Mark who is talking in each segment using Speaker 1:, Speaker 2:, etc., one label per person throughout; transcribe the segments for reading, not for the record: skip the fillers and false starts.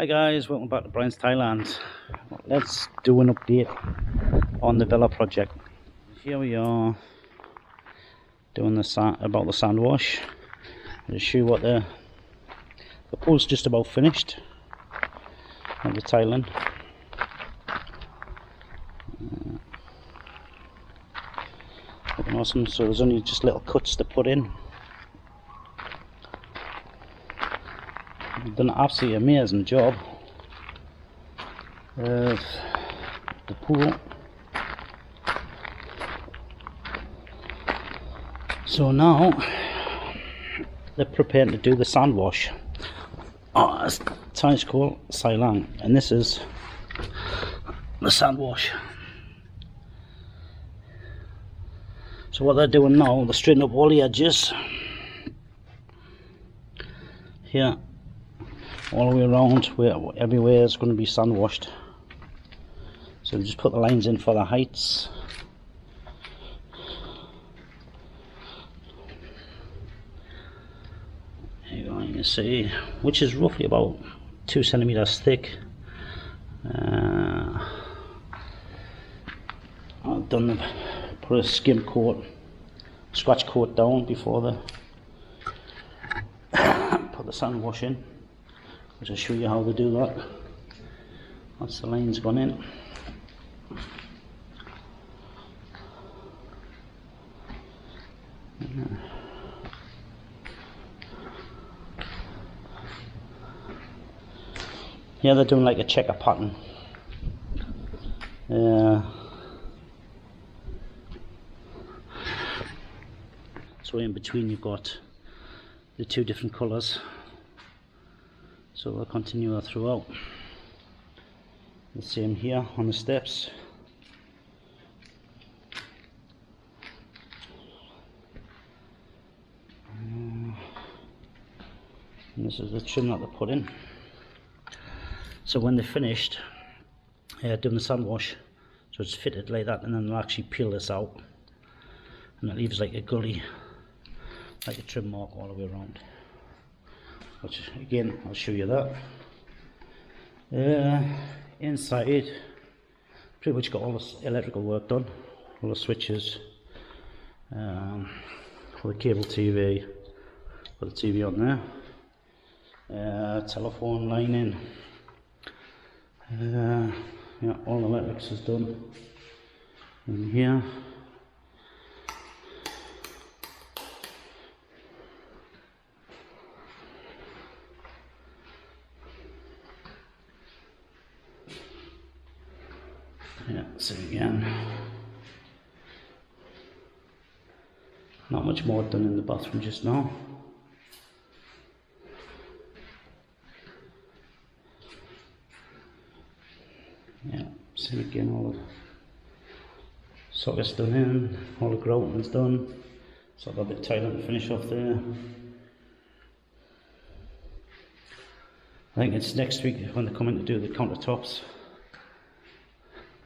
Speaker 1: Hi guys, welcome back to Bryans Thailand. Let's do an update on the villa project. Here we are doing about the sandwash. I'll show you what the pool's just about finished on the tiling. Looking awesome. So there's only just little cuts to put in. I've done an absolutely amazing job of the pool. So now they're preparing to do the sandwash. It's Thai's called Thailand, and this is the sandwash. So what they're doing now, they're straightening up all the edges here, all the way around, where everywhere is going to be sand washed. So we just put the lines in for the heights. Here you can see, which is roughly about 2 centimeters thick. I've put a skim coat, scratch coat down before the put the sand wash in. I'll just show you how they do that. That's the lines gone in. Yeah, they're doing like a checker pattern. So in between you've got the two different colours. So we'll continue that throughout. The same here on the steps. And this is the trim that they put in. So when they're finished doing the sand wash, so it's fitted like that, and then they'll actually peel this out, and it leaves like a gully, like a trim mark all the way around. Which again, I'll show you that. Inside, pretty much got all the electrical work done, all the switches, for the cable TV, put the TV on there, telephone line in. Yeah, all the electrics is done in here. Yeah, so again, not much more done in the bathroom just now. Yeah, so again, all the sockets done in, all the grouting's done. So I've got a bit of tiling to finish off there. I think it's next week when they come in to do the countertops.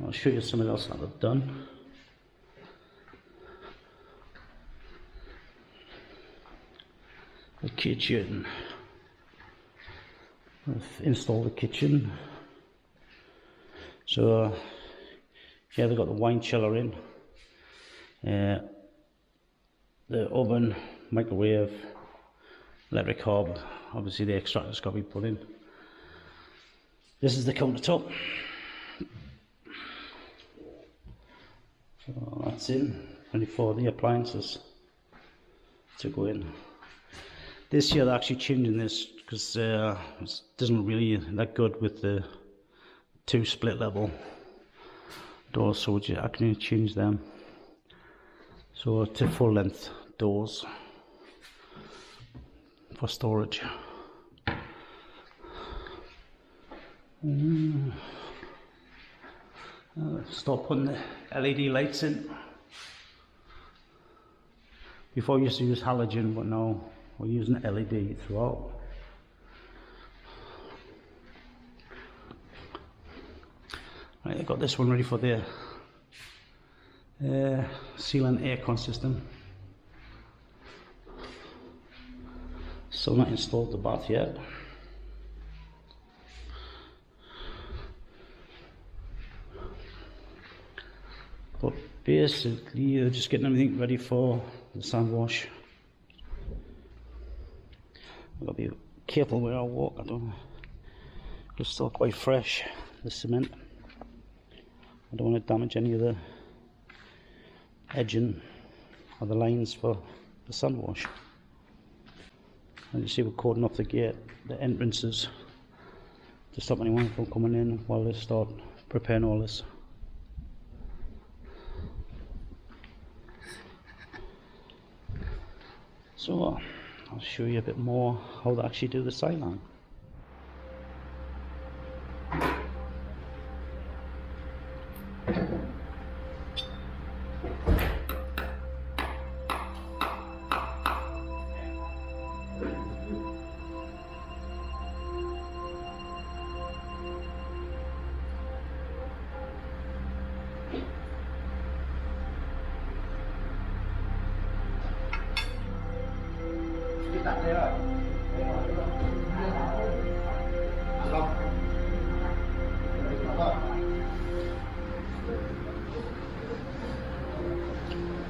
Speaker 1: I'll show you something else that I've done. The kitchen. I've installed the kitchen. So here they've got the wine chiller in, the oven, microwave, electric hob, obviously the extractor's got to be put in. This is the countertop. So that's in, ready for the appliances to go in. This year they're actually changing this because it doesn't really that good with the 2 split level doors, so I can change them so to full length doors for storage. Start putting the LED lights in. Before we used to use halogen, but now we're using LED throughout. Right, I've got this one ready for the ceiling aircon system. Still not installed the bath yet. Basically, just getting everything ready for the sandwash. I've got to be careful where I walk. I don't know. It's still quite fresh, the cement. I don't want to damage any of the edging or the lines for the sandwash. And you see we're cording off the gate, the entrances, to stop anyone from coming in while they start preparing all this. So I'll show you a bit more how they actually do the sideline.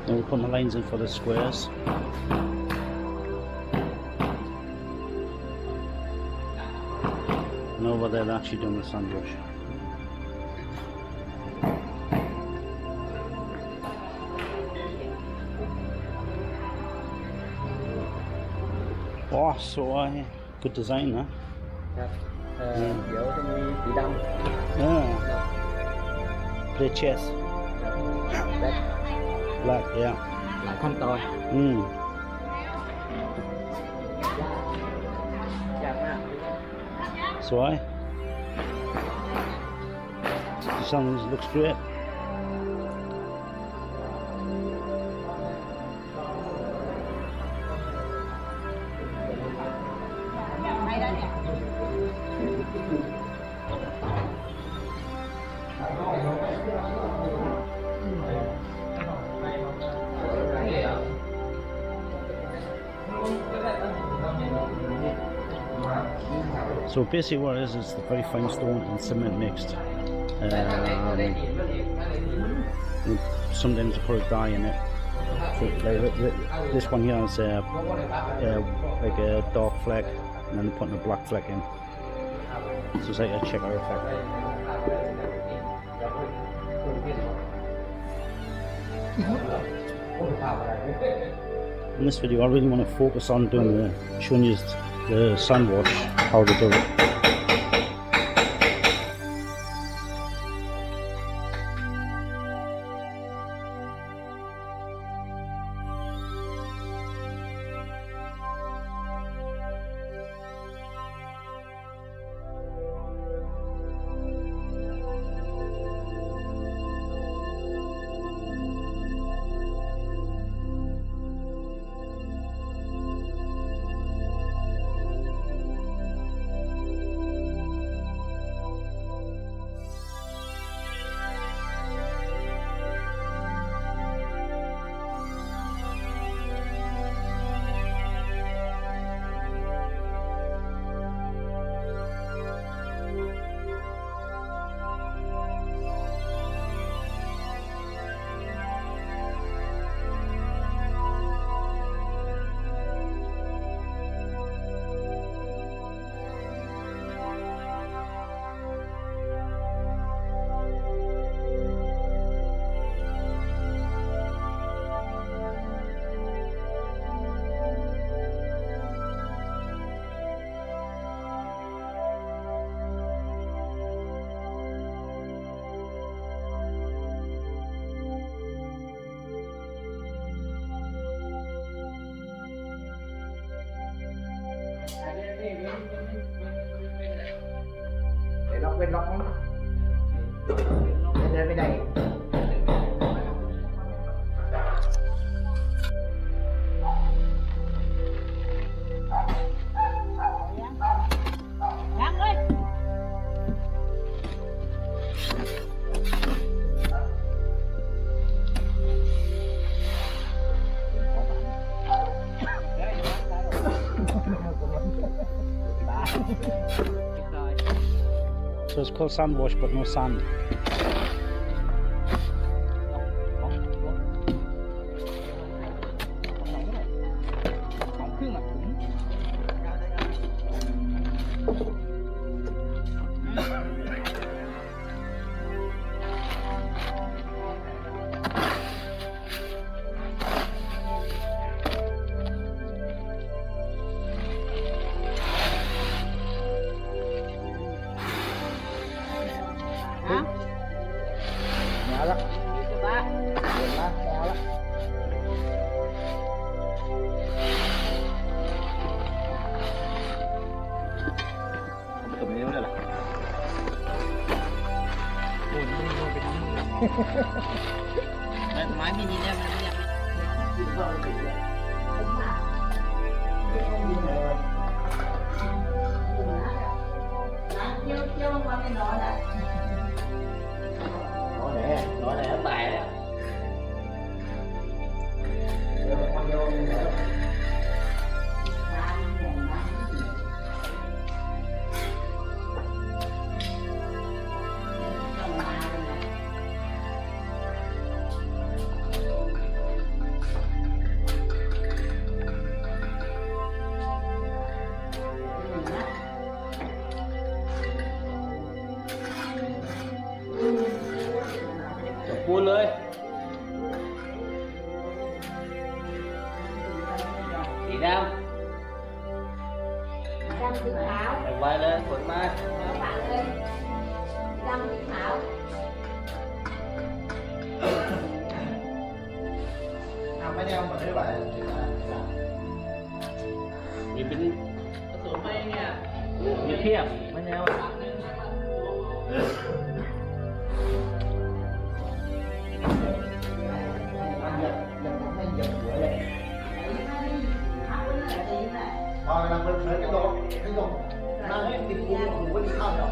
Speaker 1: Now we're putting the lines in for the squares. And over there they're actually doing the sandwich. Oh, so good design, huh? Play chess. Black, yeah. So the sun looks great. So basically what it is the very fine stone and cement mixed. Sometimes I put a dye in it. So this one here is like a dark fleck, and then putting a black fleck in. So it's like a checker effect. In this video I really want to focus on showing you the sandwash, how to do it.
Speaker 2: Quên lóc không? Lên bên đây.
Speaker 1: So it's called sandwash but no sand.
Speaker 2: Nhớ lắm. Buồn lắm, nhớ lắm. Cầm đi nữa là. Buồn cái nóng. Máy mình nhìn em, nó để bài đấy. Buồnเลยสีดำ
Speaker 3: Dăm chữ thảo.
Speaker 2: ไปไว้เลยขนมา
Speaker 3: Các bạn ơi. Dăm chữ thảo.
Speaker 2: ไม่ได้เอามาด้วยแบบมีเป็นผสมไปเนี่ยมีเทียบไม่แน่ว่าพอเราเปิดเผยกระโดดนั่งติดกูหูไม่ได้เข้าหรอก